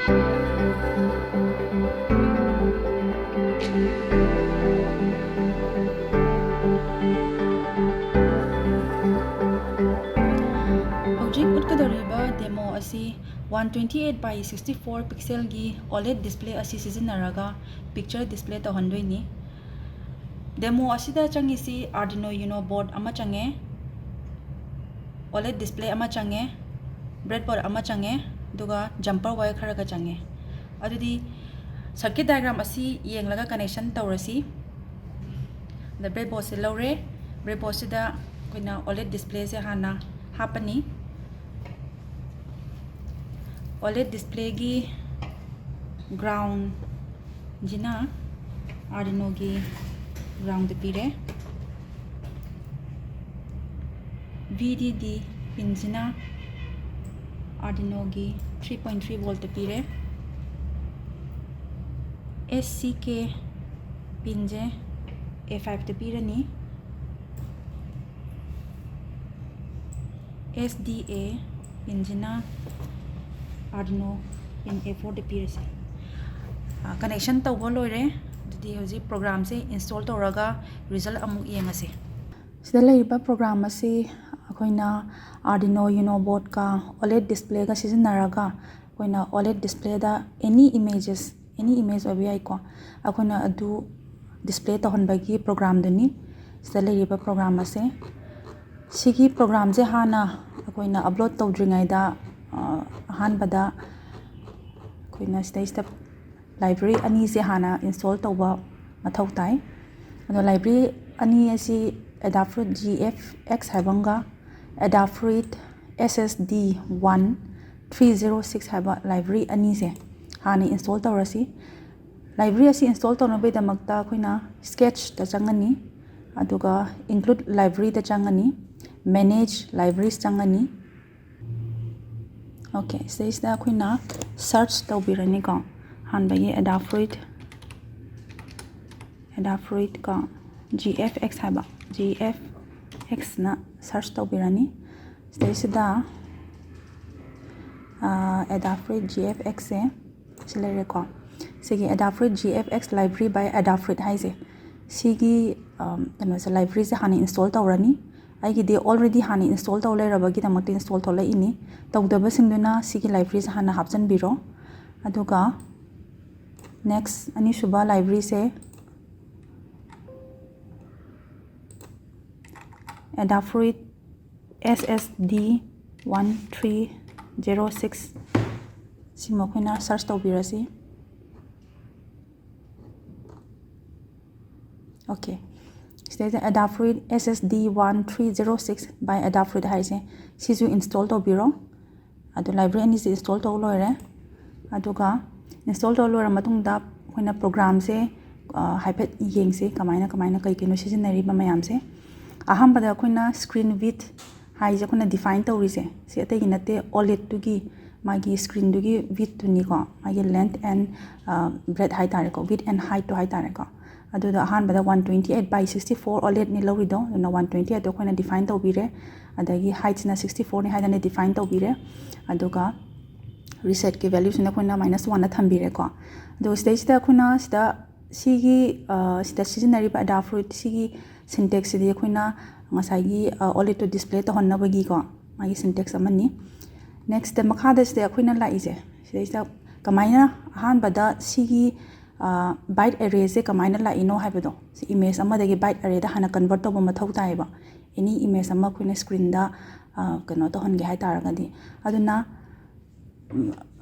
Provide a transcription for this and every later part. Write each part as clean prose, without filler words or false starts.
Demo asi 128 by 64 pixel gi OLED display asi sizinaraga picture display to handoi ni demo asida changi si Arduino Uno board ama change OLED display ama change breadboard ama change duga jumper wire khara ga change adudi circuit diagram asi yenglaga connection tawrasi the breadboard se lawre breadboard sida koina OLED display se hana hapani OLED display gi ground jina Arduino gi ground pire VDD pin jina Arduino gi 3.3 volt pire SCK pin je A5 pire ni SDA pin jina Arduino in A4 pire se connection tawbo loire didi hoji program se install tawraga result amuk yengase sida leiba program ase akoina Arduino Uno board ka OLED display ga sizinaraga akoina OLED display da any image obi ai ko akoina adu display tahonbagi program dani sida leiba program ase sigi program je hana akoina upload tawdringai da ahanbada koina step library ani se hana install tawba mathau tai ado library ani asi Adafruit GFX habanga Adafruit SSD1 306 haba library ani se hana install tawrasi library asi install tawna be damakta koina sketch ta changani aduga include library ta changani manage libraries changani okay stage da kuina search tawbirani ka hanbagi Adafruit ka GFX haba GFX na search tawbirani stage da Adafruit GFX se silere ko sigi Adafruit GFX library by Adafruit haise sigi library se hani install tawrani I get already hani install tawle rabagi tamak install tawle ini tawdaba singduna sigi libraries hana hapsan biro aduga next ani shuba library se Adafruit SSD 1306 simokina search tawbirasi okay stage Adafruit SSD 1306 by Adafruit haise sisu install to biro adu library ani se install to loire aduga install to lora matung da hoina program se hyped yengse kamaina kai kino sizinari ba mayam se aham bada koina screen width haise koina define to rise se ate ginate OLED tu gi magi screen du gi width tu ni ko magi length and breadth height tare ko width and height to height tare ko adu da ahan bada 128 by 64 OLED ni lorido na 128 to koina define to bire adagi height na 64 ni height na define to bire aduga reset ki values na koina -1 na thambire ko do stage da koina sida sigi sida seasonary ba Adafruit sigi syntax di koina ngasai OLED to display to honna bagi ko magi syntax amani next da makha da sida koina la ise sida kamaina ahan bada sigi byte array se kamaina la ino haibado si image ama dagi byte array da hana convert to ba thau tai ba any image ama koina screen da kano to honge hai taragadi aduna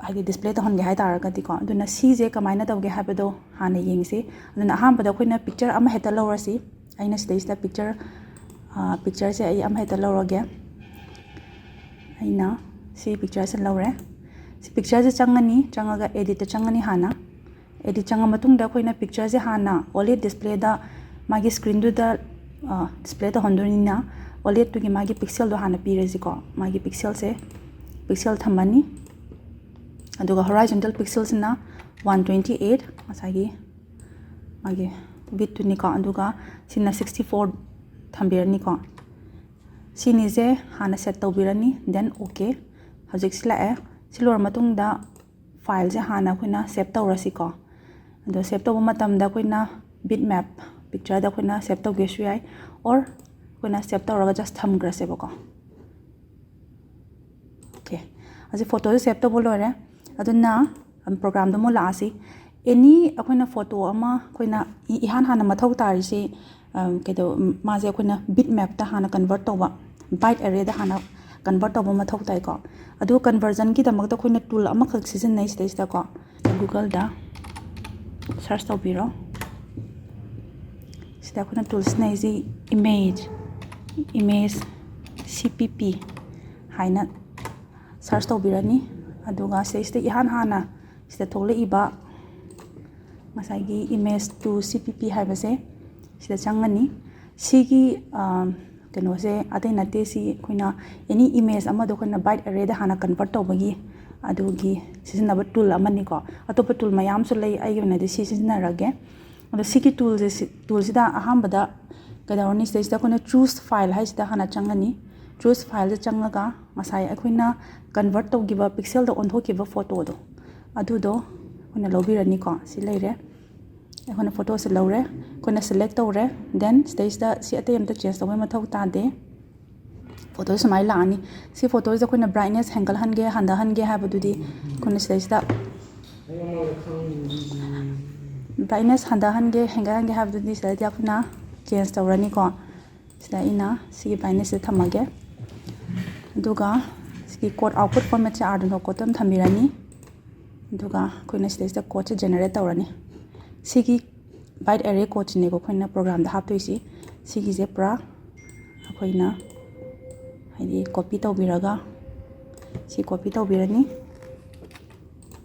hagi display to honge hai taragadi ko aduna si je kamaina tawge haibado hana yengse aduna aham bada koina picture ama heta lawrasi aina stage da picture se ai ama heta lawrage aina si picture se lawre si picture se changaga edit ta changani hana edit changa matung da koina picture je hana OLED display da magi screen du da display da hondoni na OLED tu gi magi pixel do hana pirezi ko magi pixel thamani aduga horizontal pixels na 128 asagi magi width tu ni ko aduga sina 64 thambirani ko sini je hana set tawbirani then okay hojik sila silor matung da file se hana koina save tawrasi ko ado save taw matamda koina bitmap picture da koina save taw ge shu yai or koina save tawraga just thamgrase bako okay aji photo save taw bolore aduna program do mo la asi any akoina photo ama koina ihan hana mathau tari se kedo maje akoina bitmap ta hana convert tawba byte array da hana convert tawba mathau tai ko adu conversion ki damak ta koina tool ama khak season nai stage ta ko google da search taw biro sida koina tools nai ji image cpp haina search taw birani aduga stage ihan hana sida thole iba masagi image to cpp haibase sida changani sigi keno se atai nate si koina any image ama do koina byte array da hana convert tawbagi adugi seasonable tool amani ko atopa tool mayam su lei ai gena de season rage ado sigi tool sida ahambada kadawni stage da koina choose file hai sida hana changani choose file da changaga masai akoina convert tawgiba pixel da onthokiba photo do adu do koina lobirani ko si leire akoina photo se lore koina select tawre then stage da si atai amta change tawai mathau ta de photo samai la ani si photo da koina brightness angle hange handa hange ha badudi koina stage da brightness handa hange ha badudi sida ya koina change tawrani ko sida ina si brightness se thamage aduga si code output format se Arduino code tam thamirani aduga koina stage da code se generate tawrani sigi byte array code ne ko koina program da hap toisi sigi je pra koina haidi copy tawbiraga si copy tawbirani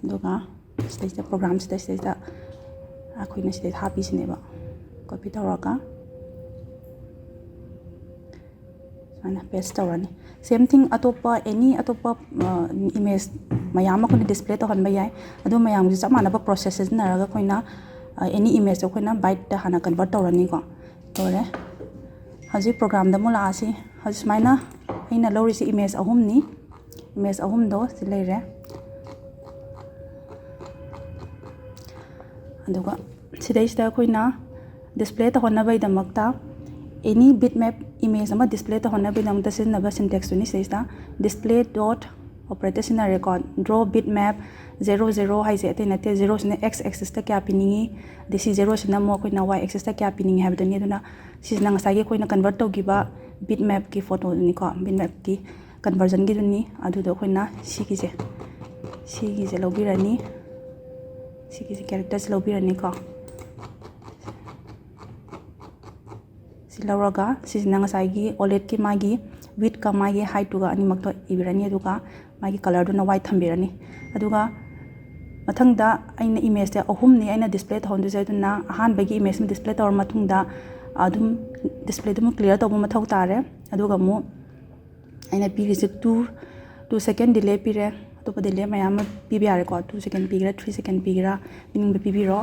aduga stage da program stage da koina stage happy sineba copy tawraga ana paste tawrani same thing atopa any atopa image mayam ko display to han bayai adu mayam ji chamana ba processes naraga koina any image ko koina byte da hana convert tawrani ko tore haji program da mula asi haji maina aina lori si image ahum ni image ahum do sileire aduga sidai sta koina display ta honna bai damakta any bitmap image ama display ta honna bai damakta sinaba syntax ni saista display dot operator sina record draw bitmap 00 hai se atena te 0 sina x axis ta kya piningi desi 0 sina mo koina y axis ta kya piningi habdani aduna sisna ngasage koina convert tawgiba bitmap ki photo ni ko bitmap ki conversion gi duni adu do koina sigi je lobirani sigi je characters lobirani ko silauraga sisna ngasagi OLED ki magi width ka magi height ga ani makto ibirani aduga magi color do na white thambirani aduga mathangda aina image te ahum ni aina display ta hondu jaiduna ahan bagi image mi display tawar mathungda adum display dum clear tawu mathau tare aduga mu aina pi rise 2 second delay pire to pa delay mayam pi biare ko 2 second pigira 3 second pigira meaning be pibiro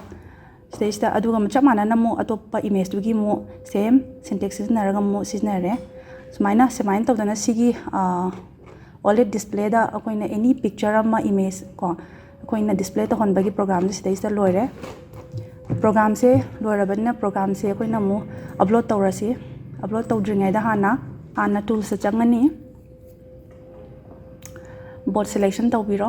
stage ta aduga mu chamana na mu atopa image tu gi mu same syntax naraga mu siznare smaina tawdana sigi OLED display da akoina any picture ama image ko akoina display ta honbagi program stage ta loire program se loirabana program se akoina mu upload tawrasi upload tawdringai da hana tools se changani board selection tawbiro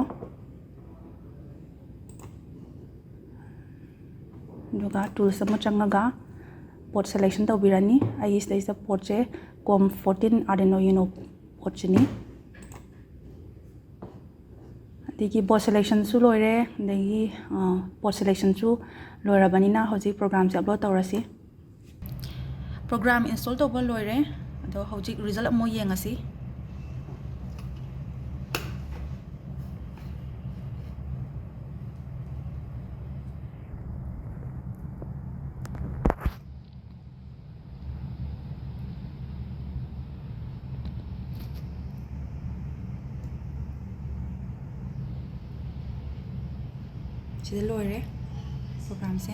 duga tools ama changaga board selection tawbirani ai stage ta port che com 14 Arduino Uno port chini degi board selection su loire degi board selection su loirabanina hoji program se upload tawrasi program install tawba loire ado hoji result mo yengasi sida loire program se